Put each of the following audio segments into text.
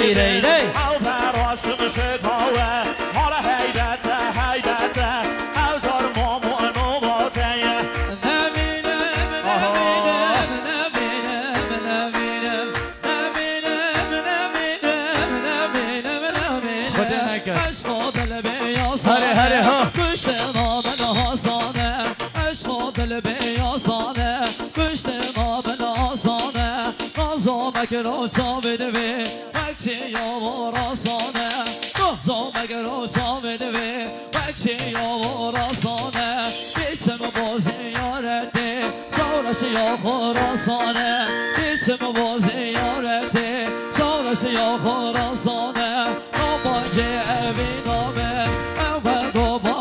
او براسم شکاوه حالا حیبته حیبته اوزار مامون و باتیه هره ها کشت نامن حسانه عشق دل بیاسانه کشت نامن حسانه نازامک را چاویده بی وکچی یاور آسانه نازامک را چاویده بی وکچی یاور آسانه بیچم بازی یارتی شورش یا خراسانه بیچم بازی یارتی شورش یا خراسانه نامانجی اوی نامه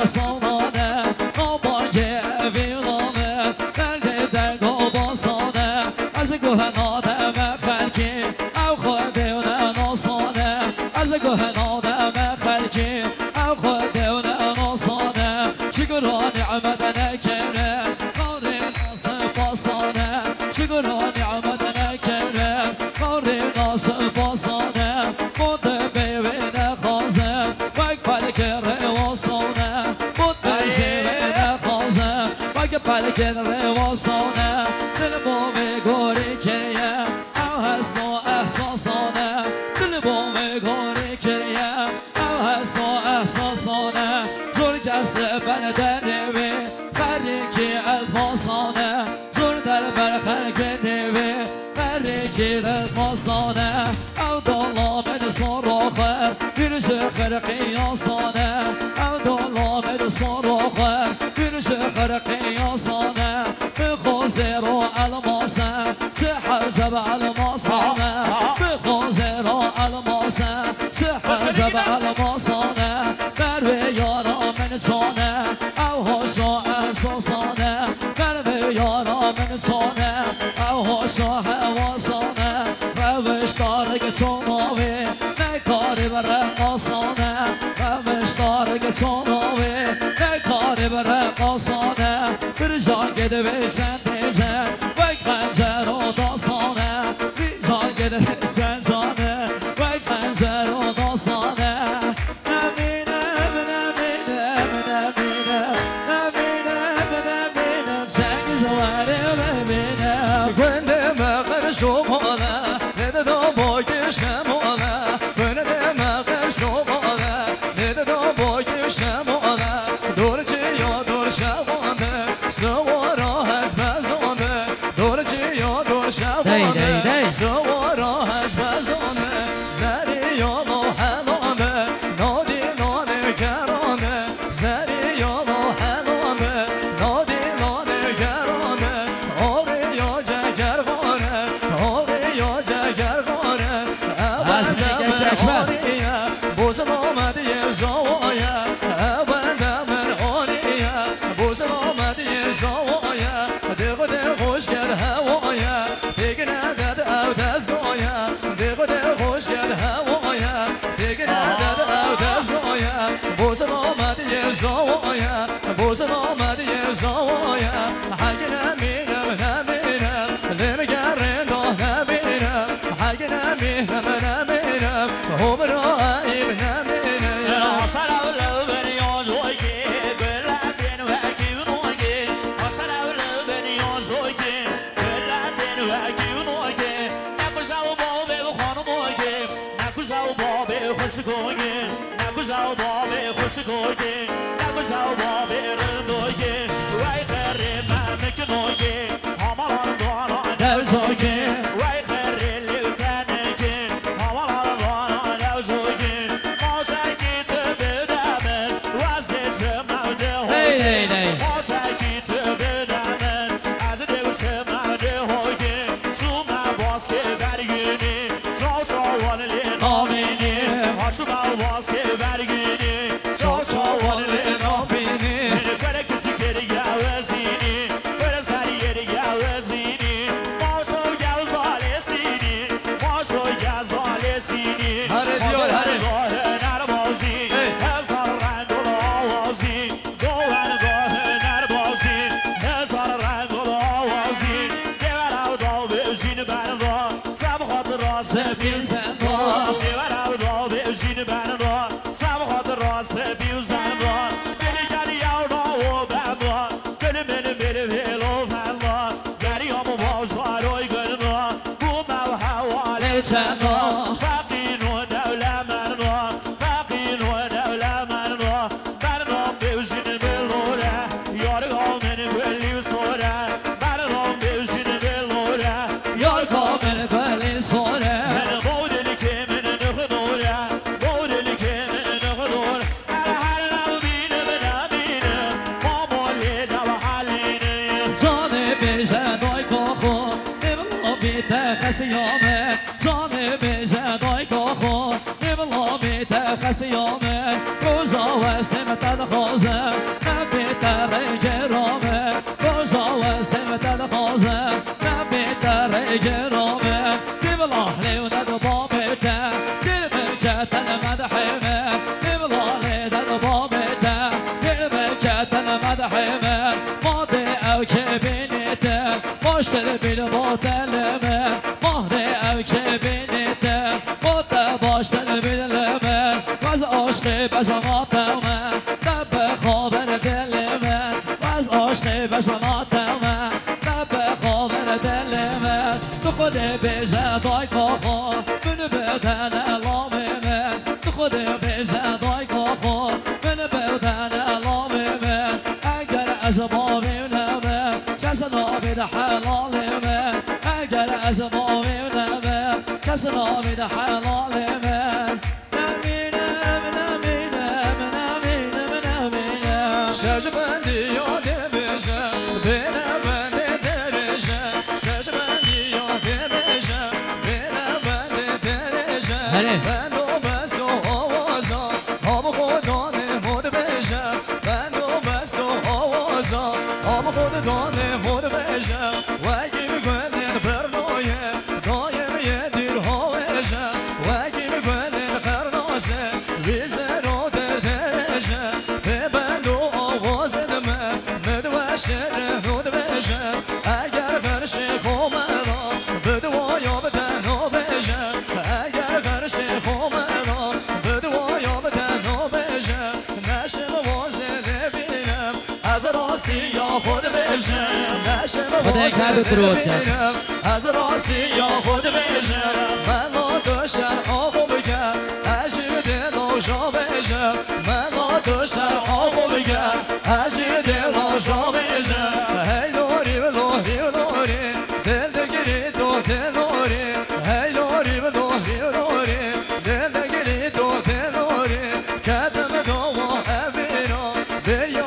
سانانه نامانجه ویرانه دل دنگا باسانه از گهنانه مخلکی او خودونه ناسانه از گهنانه مخلکی او خودونه ناسانه شکرا نعمت نکره کاری ناس باسانه شکرا نعمت نکره کاری ناس باسانه خود بیوین خازه وک پلکره واسانه پلکن رواسانه دل بومه گوری کریه او هست و احساسانه دل بومه گوری کریه او هست و احساسانه زور کست بلده نوی خریکی الباسانه زور در برخرک نوی خریکی الباسانه او دالا من سراخه گرش خرقی آسانه او دالا من سراخه گرش خرقی آسانه بخوزر و الماسه تحجب الماسانه بخوزر و الماسه تحجب الماسانه بروی یارا من چانه او هاشا احساسانه بروی یارا من چانه او هاشا حواسانه روش دارگ چوناوی نکاری بره آسانه روش دارگ چوناوی نکاری بره آسانه bir can gediveysen diyecek Vay kancer o dostane Bir can gediveysen canı Vay kancer o dostane Eminem, eminem, eminem Eminem, eminem Cengiz varım eminem Gündeme karışım ona Ne de da boy düşem ona Böyle deme karışım ona Ne de da boy düşem ona Dur çiyo dur şavanı Sıvara hezbezanı Dur çiyo dur şavanı Sıvara hezbezanı Zeri yolu helanı Nadi nadi keranı Zeri yolu helanı Nadi nadi keranı Oraya cegervanı Oraya cegervanı Ebedemir haniye Bozulama diye zavaya Ebedemir haniye Bozulama diye zavaya Degde hoş gel havaya Degine dedi evdez goya Degde hoş gel havaya Degine dedi evdez goya Bozulama diye zavaya Bozulama diye zavaya Hagine minem neminem Lemgerin doh neminem Hagine minem neminem Humra ibnem neminem Asaralı beni yolcu ki Gülletin ve kivin o ki Asaralı beni yolcu ki Gülletin ve kivin o ki Ne güzel babi hanım o ki Ne güzel babi hoş koyun Ne güzel babi hoş koyun Ne güzel babi rındo ki Vay kırım memlekin o ki Hamalar doğan devz o ki Vay kırım lütfen ki Hamalar doğan devz o ki Sevgin sen var فقير ودولة مرضى فقير ودولة مرضى برنام بوزن بالغورة يارقا من كل صورة برنام بوزن بالغورة يارقا من كل صورة من بودلك من نخدورة بودلك من نخدور الحلا بين بنابين ماما ليدا وحالين زاني بزاداي كاخو نبلا بيتخس يامه زاني بزاداي كاخو نبلا بيتخس يامه روزا وستمت الخازه نبيت رجرامه روزا وستمت الخازه نبيت رجرامه نبلا ليوند بابته كلمة المدحمه نبلا ليوند بابته كلمة المدحمه ماضي او كبنته مشتر بالمطلمه مهري او كبنته مدة باشتر باللمه وز عشقي بزماتمه نب خابر دلمه وز عشقي بزماتمه نب خابر دلمه تخد بزدای کاخا من بدن علامه تخد بزدای کاخا من بدن علامه اگر از ما میونمه کس نامید حلالمه اگر از ما میونمه کس نامید حلالمه نمینم نمینم نمینم نمینم شجبندی یاده بشه بینه بنده درشه شجبندی یاده بشه بینه بنده درشه بندو بستو آوازا آب خودان مود بشه بندو بستو آوازا آب خودان مود بشه وگی بگوندن برنایه دایم یه دیر هاوشه وگی بگوندن قرناسه ویزه رو در درشه بندو آوازدمه مدوشه نود بشه اگر قرشه خومدا بدوایا بدنو بشه اگر قرشه خومدا بدوایا بدنو بشه نشم وازده بینم از راستی یا خود بشه نشم وازده بینم از راستی یا خود بشه من آتشم آقو بگم عجیب دل آشا بشه من آتشم آقو بگم عجیب دل آشا بشه هی لوری و لوری و لوری دل دگیری تو دل لوری هی لوری و لوری و لوری دل دگیری تو دل لوری کدم دو و ابیرا بری